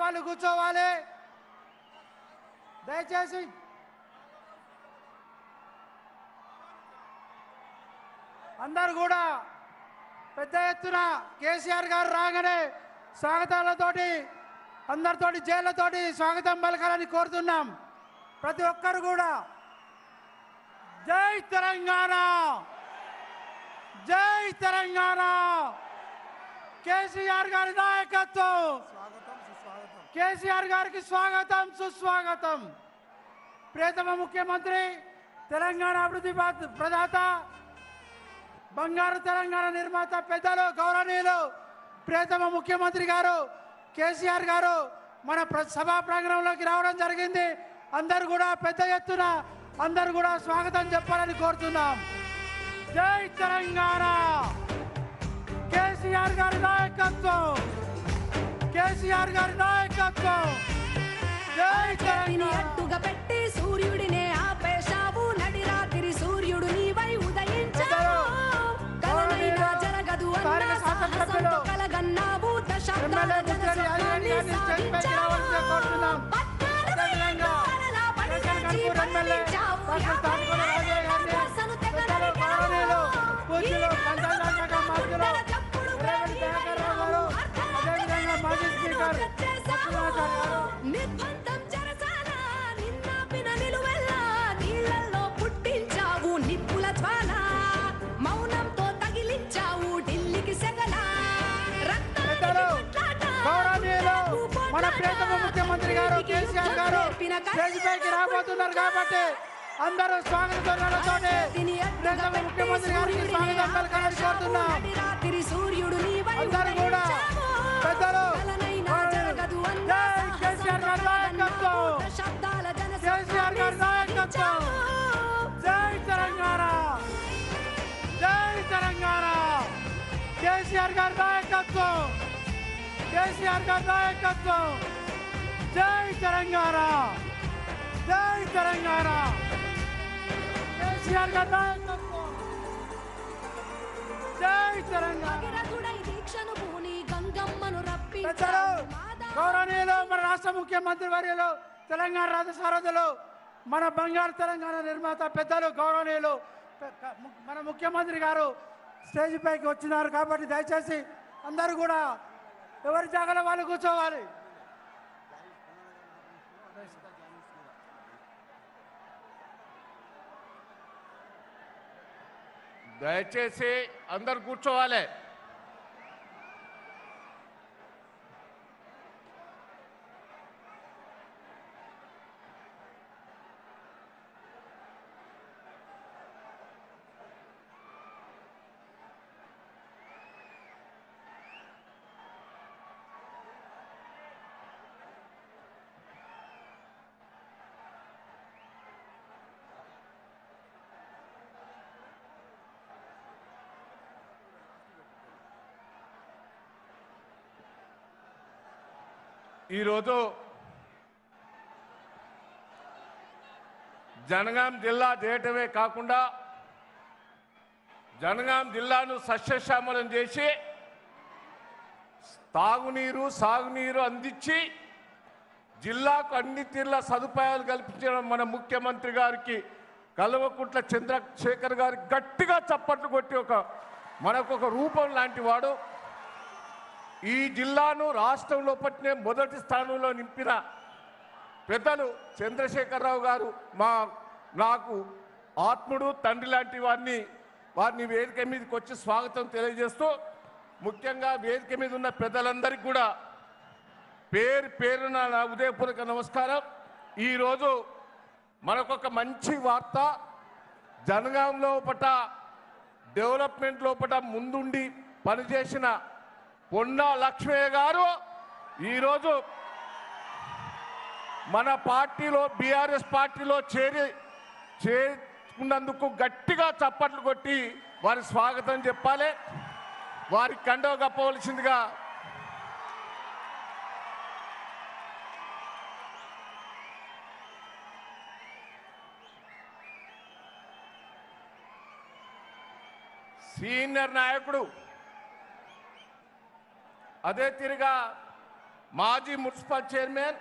వాళ్ళు కూర్చోవాలి దయచేసి. అందరూ కూడా పెద్ద ఎత్తున కేసీఆర్ గారు రాగానే స్వాగతాలతోటి అందరితోటి జైళ్లతోటి స్వాగతం పలకాలని కోరుతున్నాం. ప్రతి ఒక్కరు కూడా జై తెలంగాణ, జై తెలంగాణ, కేసీఆర్ గారి నాయకత్వం, కేసీఆర్ గారికి స్వాగతం సుస్వాగతం. ప్రియతమ ముఖ్యమంత్రి, తెలంగాణ అభివృద్ధి ప్రదాత, బంగారు తెలంగాణ నిర్మాత పెద్దలు గౌరవనీయులు ప్రియతమ ముఖ్యమంత్రి గారు కేసీఆర్ గారు మన సభా ప్రాంగణంలోకి రావడం జరిగింది. అందరూ కూడా పెద్ద ఎత్తున అందరూ కూడా స్వాగతం చెప్పాలని కోరుతున్నాం. జై తెలంగాణ, కేసీఆర్ గారి నాయకత్వం, కేసీఆర్ గారి నాయకత్వం. జై తెలంగాణ. పెట్టి సూర్యుడినే ఆపేశావు, నడి రాత్రి సూర్యుడు నీవై ఉదయించావు. కలనైనా జరగదు అన్న సాహసంతో కలగన్నావు, దశాబ్దాల జనసత్వాన్ని సాధించావు. నిర్బంధం చెరసాల నిన్నాపిన నిలువెల్ల నీళ్లలో పుట్టించావు నిప్పుల జ్వాల, మౌనంతో తగిలించావు ఢిల్లీకి సెగల. మన ప్రియతమ ముఖ్యమంత్రి గారు కేసీఆర్ గారు స్టేజ్ పైకి రాబోతున్నారు కాబట్టి అందరూ స్వాగతంతో ప్రియతమ ముఖ్యమంత్రి గారికి స్వాగతం పలకాలని కోరుతున్నాం. అందరూ కూడా పెద్దలు కేసీఆర్ గారి నాయకత్వం, కేసీఆర్ గారి నాయకత్వం. జై తెలంగాణ, జై తెలంగాణ, కేసీఆర్ గారి నాయకత్వం, కేసీఆర్ గారి నాయకత్వం. జై తెలంగాణ, జై తెలంగాణ, కేసీఆర్ గారి నాయకత్వం. జై తెలంగాణ. గౌరవనీయులు మన రాష్ట్ర ముఖ్యమంత్రి వర్యులు, తెలంగాణ రాష్ట్ర సారథులు, మన బంగారు తెలంగాణ నిర్మాత పెద్దలు గౌరవనీయులు మన ముఖ్యమంత్రి గారు స్టేజ్ పైకి వచ్చినారు కాబట్టి దయచేసి అందరూ కూడా ఎవరి జాగాలో వాళ్ళు కూర్చోవాలి. దయచేసి అందరు కూర్చోవాలి. ఈరోజు జనగాం జిల్లా చేయటమే కాకుండా జనగాం జిల్లాను సస్యశ్యామలం చేసి తాగునీరు సాగునీరు అందించి జిల్లాకు అన్ని తీర్ల సదుపాయాలు కల్పించడం మన ముఖ్యమంత్రి గారికి కల్వకుంట్ల చంద్రశేఖర్ గారికి గట్టిగా చప్పట్లు కొట్టి మనకు ఒక రూపం లాంటి వాడు. ఈ జిల్లాను రాష్ట్రంలో పట్టిన మొదటి స్థానంలో నింపిన పెద్దలు చంద్రశేఖరరావు గారు నాకు ఆత్ముడు తండ్రి లాంటి వారిని వేదిక మీదకి వచ్చి స్వాగతం తెలియజేస్తూ ముఖ్యంగా వేదిక మీద ఉన్న పెద్దలందరికీ కూడా పేరు పేరున నా ఉదయపూర్వక నమస్కారం. ఈరోజు మనకొక మంచి వార్త, జనగాం లోపట డెవలప్మెంట్ లోపట ముందుండి పనిచేసిన పొన్నా లక్ష్మయ్య గారు ఈరోజు మన పార్టీలో బీఆర్ఎస్ పార్టీలో చేరుకున్నందుకు గట్టిగా చప్పట్లు కొట్టి వారి స్వాగతం చెప్పాలి. వారికి కండవ కప్పవలసిందిగా సీనియర్ నాయకుడు, అదే తిరిగా మాజీ మున్సిపల్ చైర్మన్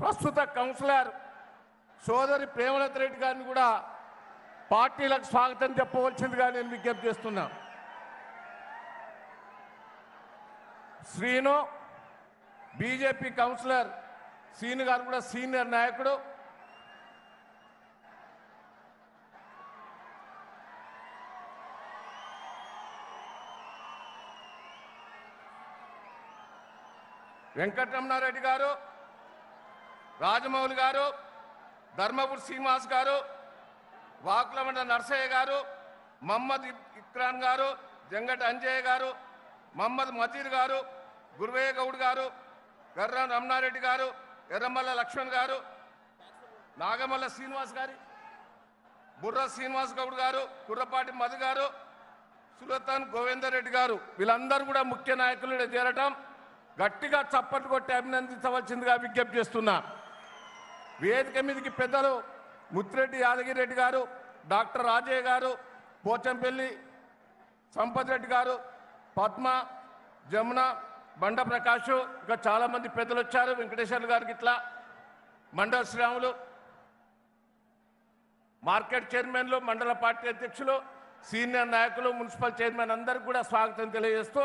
ప్రస్తుత కౌన్సిలర్ సోదరి ప్రేమలత రెడ్డి గారిని కూడా పార్టీలకు స్వాగతం చెప్పవలసిందిగా నేను విజ్ఞప్తి చేస్తున్నా. శ్రీను బీజేపీ కౌన్సిలర్ శ్రీను గారు కూడా సీనియర్ నాయకుడు. వెంకటరమణారెడ్డి గారు, రాజమౌళి గారు, ధర్మపురి శ్రీనివాస్ గారు, వాకులమండ నర్సయ్య గారు, మహమ్మద్ ఇక్రాన్ గారు, జంగటి అంజయ్య గారు, మహమ్మద్ మజీద్ గారు, గురువయ్య గౌడ్ గారు, గర్రం రమణారెడ్డి గారు, ఎర్రమల్ల లక్ష్మణ్ గారు, నాగమల్ల శ్రీనివాస్ గారి, బుర్ర శ్రీనివాస్ గౌడ్ గారు, కుర్రపాటి మధు గారు, సులతాన్ గోవిందర్ రెడ్డి గారు, వీళ్ళందరూ కూడా ముఖ్య నాయకులు చేరటం గట్టిగా చప్పట్లు కొట్టి అభినందించవలసిందిగా విజ్ఞప్తి చేస్తున్నా. వేదిక మీదకి పెద్దలు ముత్తిరెడ్డి యాదగిరెడ్డి గారు, డాక్టర్ రాజయ్య గారు, పోచంపల్లి సంపత్ రెడ్డి గారు, పద్మ, జమున, బండ ప్రకాష్, ఇంకా చాలామంది పెద్దలు వచ్చారు. వెంకటేశ్వర గారికి ఇట్లా మండల శ్రీరాములు, మార్కెట్ చైర్మన్లు, మండల పార్టీ అధ్యక్షులు, సీనియర్ నాయకులు, మున్సిపల్ చైర్మన్ అందరికీ కూడా స్వాగతం తెలియజేస్తూ